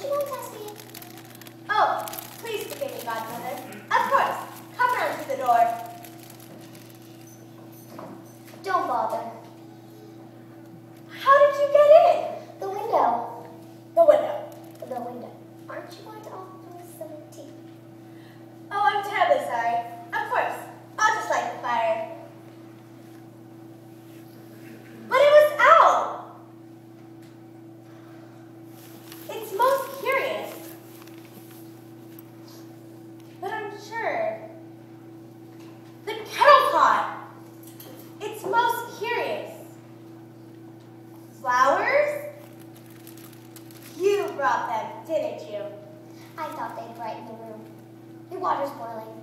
Would you mind asking me? Oh, please forgive me, godmother. Of course. Come round to the door. Don't bother. How did you get in? The window. The window. The window. Aren't you going to offer me some tea? Oh, I'm terribly sorry. Of course. I'll just light the fire. But it was out! It's most curious. But I'm sure. The kettle pot! It's most curious. Flowers? You brought them, didn't you? I thought they'd brighten the room. Your water's boiling.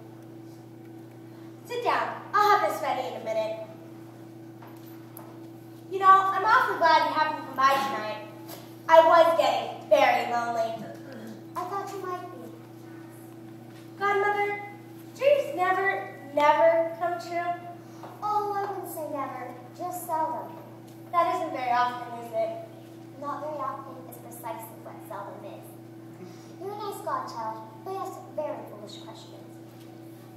Sit down. I'll have this ready in a minute. You know, I'm awfully glad you happened to come by tonight. I was getting very lonely. I thought you might be. Godmother, dreams never come true. Oh, I wouldn't say never. Just seldom. That isn't very often, is it? Not very often is precisely what seldom is. You're a nice godchild, but you ask very foolish questions.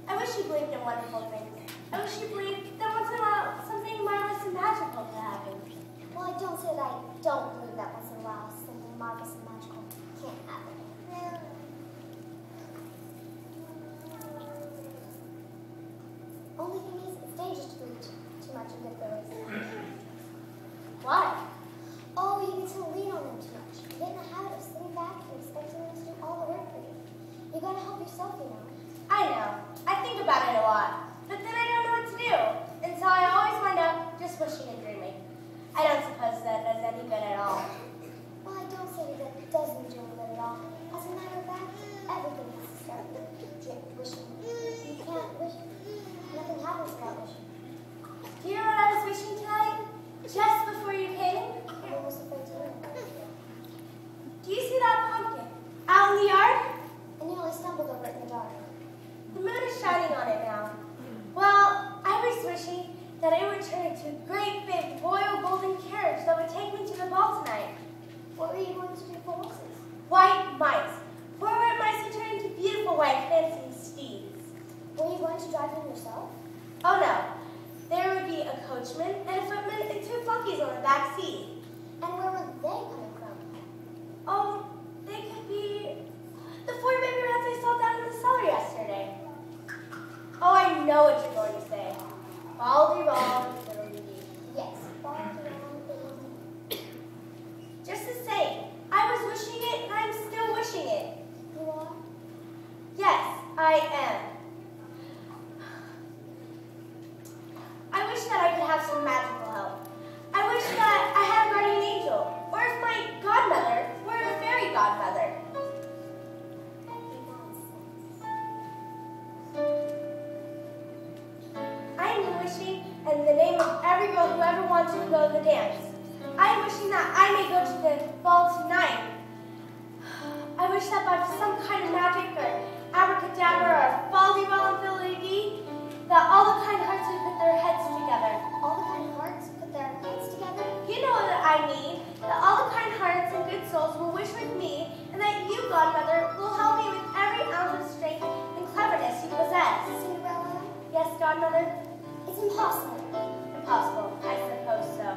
I wish you believed in wonderful things. I wish you believed that once in a while something marvelous and magical could happen. Well, I don't say that I don't believe that once in a while something marvelous and magical can't happen. Only thing is, it's dangerous to believe too much in good things. Why? Oh, you get to lean on them too much. You get in the habit of sitting back and expecting them to do all the work for you. You gotta help yourself, you know. I know. I think about it a lot. But then I don't know what to do. And so I always wind up just wishing and dreaming. I don't suppose that does any good at all. Well, I don't say that it doesn't do any good at all. As a matter of fact, everything has to start with wishing. You can't wish. Nothing happens without wishing. Do you know what I was wishing tonight? Just before you came? I'm almost afraid to leave. Do you see that pumpkin out in the yard? I nearly stumbled over it in the dark. The moon is shining on it now. Well, I was wishing that it would turn into a great big royal golden carriage that would take me to the ball tonight. What were you going to do for horses? White mice. Poor white mice would turn into beautiful white fancy steeds. Were you going to drive them yourself? Oh no. There would be a coachman and a footman and two flunkies on the back seat. And where were they coming from? Oh, they could be the 4 baby rats I saw down in the cellar yesterday. Oh, I know what you're going to say. Baldy ball, fiddly-dee. Yes, baldy ball. Just the same, I was wishing it and I'm still wishing it. You are? Yes, I am. I wish that I could have some magical help. I wish that I had a guardian angel, or if my godmother were a fairy godmother. I am wishing in the name of every girl who ever wants to go to the dance. I am wishing that I may go to the ball tonight. I wish that by some kind of magic or abracadabra or baldy ball and fiddly-dee, that all the kind hearts would put their heads together. All the kind hearts put their heads together? You know what I mean. That all the kind hearts and good souls will wish with me, and that you, godmother, will help me with every ounce of strength and cleverness you possess. Cinderella? Yes, godmother? It's impossible. Impossible. I suppose so.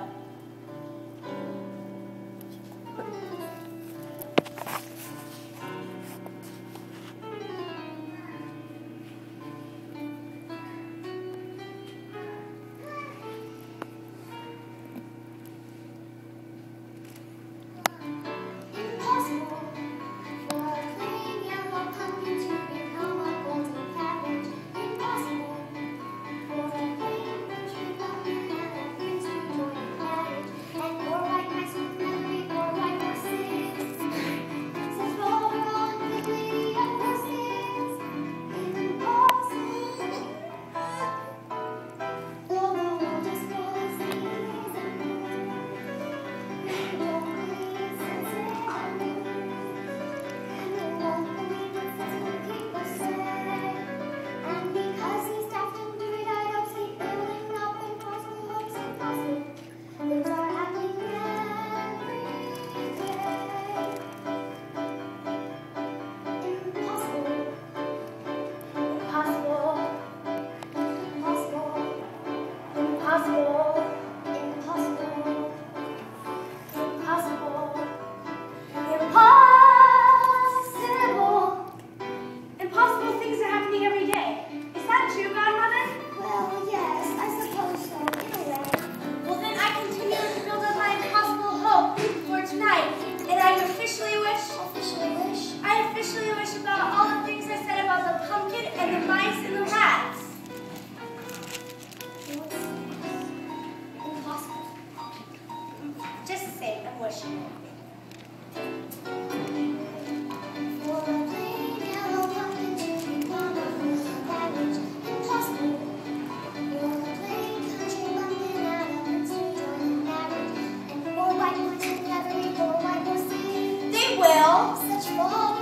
such fun.